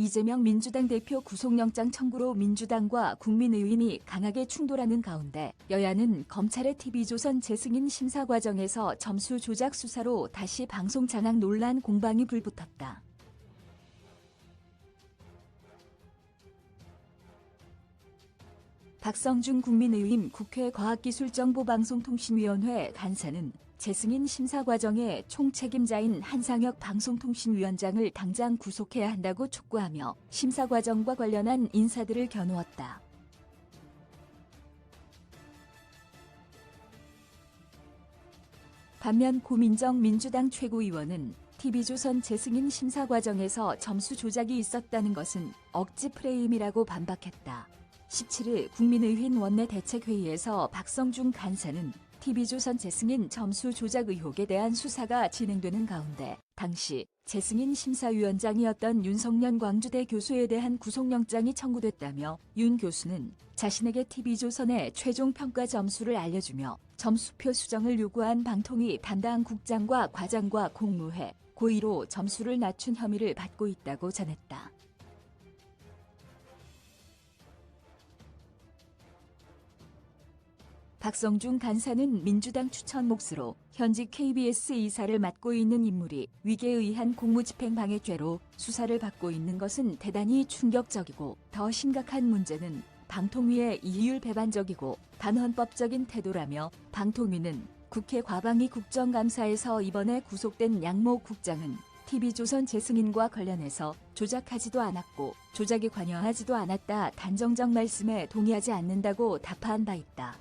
이재명 민주당 대표 구속영장 청구로 민주당과 국민의힘이 강하게 충돌하는 가운데 여야는 검찰의 TV조선 재승인 심사 과정에서 점수 조작 수사로 다시 방송 장악 논란 공방이 불붙었다. 박성중 국민의힘 국회 과학기술정보방송통신위원회 간사는 재승인 심사 과정의 총책임자인 한상혁 방송통신위원장을 당장 구속해야 한다고 촉구하며 심사 과정과 관련한 인사들을 겨누었다. 반면 고민정 민주당 최고위원은 TV조선 재승인 심사 과정에서 점수 조작이 있었다는 것은 억지 프레임이라고 반박했다. 17일 국민의힘 원내대책회의에서 박성중 간사는 TV조선 재승인 점수 조작 의혹에 대한 수사가 진행되는 가운데 당시 재승인 심사위원장이었던 윤석년 광주대 교수에 대한 구속영장이 청구됐다며 윤 교수는 자신에게 TV조선의 최종 평가 점수를 알려주며 점수표 수정을 요구한 방통위 담당 국장과 과장과 공무회, 고의로 점수를 낮춘 혐의를 받고 있다고 전했다. 박성중 간사는 민주당 추천 몫으로 현직 KBS 이사를 맡고 있는 인물이 위계에 의한 공무집행방해죄로 수사를 받고 있는 것은 대단히 충격적이고 더 심각한 문제는 방통위의 이율 배반적이고 반헌법적인 태도라며 방통위는 국회 과방위 국정감사에서 이번에 구속된 양모 국장은 TV조선 재승인과 관련해서 조작하지도 않았고 조작에 관여하지도 않았다 단정적 말씀에 동의하지 않는다고 답한 바 있다.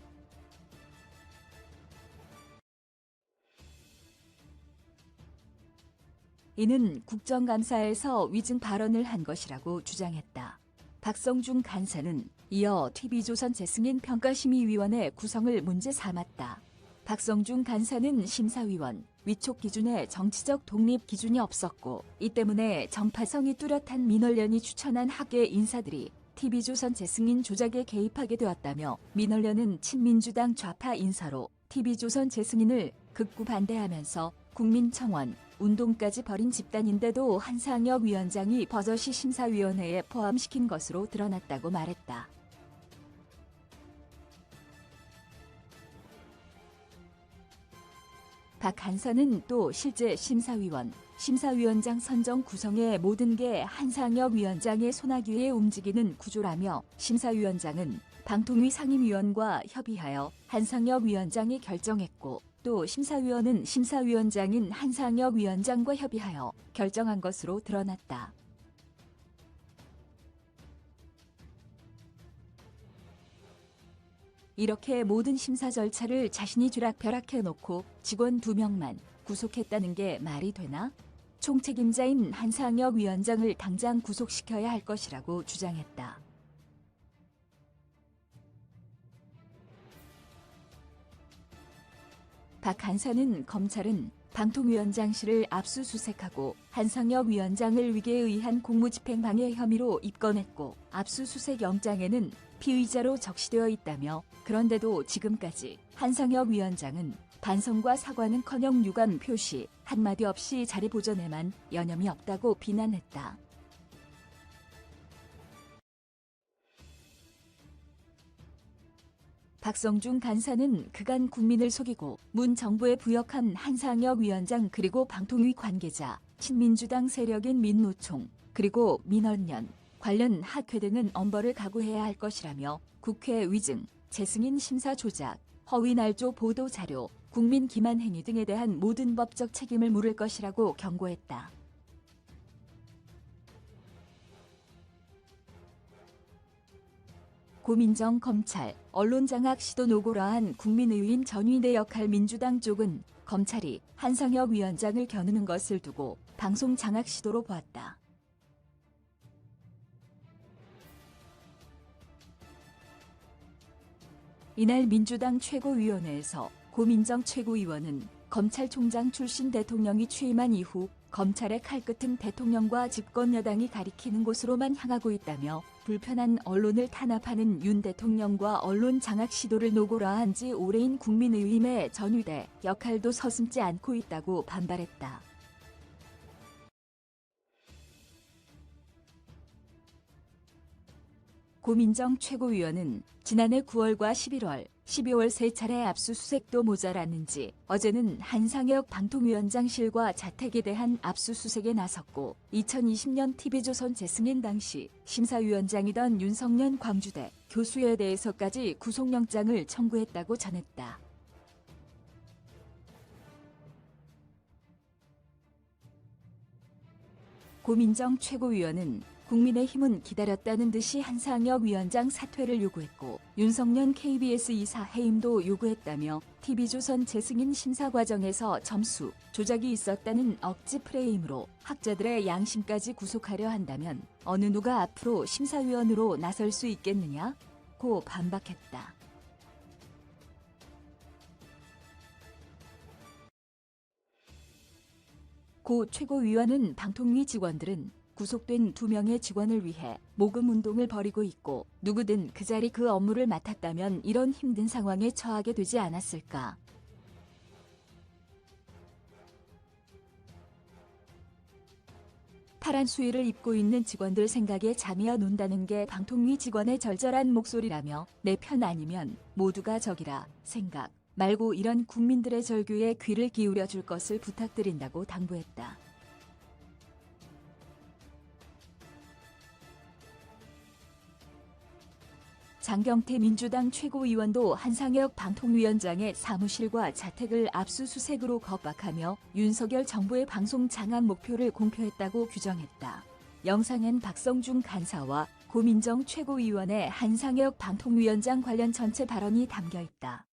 이는 국정감사에서 위증 발언을 한 것이라고 주장했다. 박성중 간사는 이어 TV조선 재승인 평가심의위원회 구성을 문제 삼았다. 박성중 간사는 심사위원, 위촉 기준에 정치적 독립 기준이 없었고 이 때문에 정파성이 뚜렷한 민원련이 추천한 학계 인사들이 TV조선 재승인 조작에 개입하게 되었다며 민원련은 친민주당 좌파 인사로 TV조선 재승인을 극구 반대하면서 국민청원, 운동까지 벌인 집단인데도 한상혁 위원장이 버젓이 심사위원회에 포함시킨 것으로 드러났다고 말했다. 박 간사는 또 실제 심사위원장 선정 구성의 모든 게 한상혁 위원장의 손아귀에 움직이는 구조라며 심사위원장은 방통위 상임위원과 협의하여 한상혁 위원장이 결정했고 또 심사위원은 심사위원장인 한상혁 위원장과 협의하여 결정한 것으로 드러났다. 이렇게 모든 심사 절차를 자신이 쥐락펴락해놓고 직원 2명만 구속했다는 게 말이 되나? 총책임자인 한상혁 위원장을 당장 구속시켜야 할 것이라고 주장했다. 박 간사는 검찰은 방통위원장실을 압수수색하고 한상혁 위원장을 위계에 의한 공무집행방해 혐의로 입건했고 압수수색 영장에는 피의자로 적시되어 있다며 그런데도 지금까지 한상혁 위원장은 반성과 사과는커녕 유감 표시 한마디 없이 자리 보존에만 여념이 없다고 비난했다. 박성중 간사는 그간 국민을 속이고 문 정부에 부역한 한상혁 위원장 그리고 방통위 관계자, 친민주당 세력인 민노총, 그리고 민원련, 관련 학회 등은 엄벌을 각오해야 할 것이라며 국회 위증, 재승인 심사 조작, 허위 날조 보도 자료, 국민 기만 행위 등에 대한 모든 법적 책임을 물을 것이라고 경고했다. 고민정 검찰, 언론장악 시도 노고라한 국민의힘 전위대 역할 민주당 쪽은 검찰이 한상혁 위원장을 겨누는 것을 두고 방송 장악 시도로 보았다. 이날 민주당 최고위원회에서 고민정 최고위원은 검찰총장 출신 대통령이 취임한 이후 검찰의 칼끝은 대통령과 집권여당이 가리키는 곳으로만 향하고 있다며 불편한 언론을 탄압하는 윤 대통령과 언론 장악 시도를 노고라한 지 오래인 국민의힘의 전위대 역할도 서슴지 않고 있다고 반발했다. 고민정 최고위원은 지난해 9월과 11월, 12월 세 차례 압수수색도 모자랐는지 어제는 한상혁 방통위원장실과 자택에 대한 압수수색에 나섰고 2020년 TV조선 재승인 당시 심사위원장이던 윤석년 광주대 교수에 대해서까지 구속영장을 청구했다고 전했다. 고민정 최고위원은 국민의힘은 기다렸다는 듯이 한상혁 위원장 사퇴를 요구했고 윤석년 KBS 이사 해임도 요구했다며 TV조선 재승인 심사 과정에서 점수 조작이 있었다는 억지 프레임으로 학자들의 양심까지 구속하려 한다면 어느 누가 앞으로 심사위원으로 나설 수 있겠느냐? 고 반박했다. 고 최고위원은 방통위 직원들은 구속된 2명의 직원을 위해 모금 운동을 벌이고 있고 누구든 그 자리 그 업무를 맡았다면 이런 힘든 상황에 처하게 되지 않았을까. 파란 수의를 입고 있는 직원들 생각에 잠이어 논다는 게 방통위 직원의 절절한 목소리라며 내 편 아니면 모두가 적이라 생각 말고 이런 국민들의 절규에 귀를 기울여 줄 것을 부탁드린다고 당부했다. 장경태 민주당 최고위원도 한상혁 방통위원장의 사무실과 자택을 압수수색으로 겁박하며 윤석열 정부의 방송 장악 목표를 공표했다고 규정했다. 영상엔 박성중 간사와 고민정 최고위원의 한상혁 방통위원장 관련 전체 발언이 담겨 있다.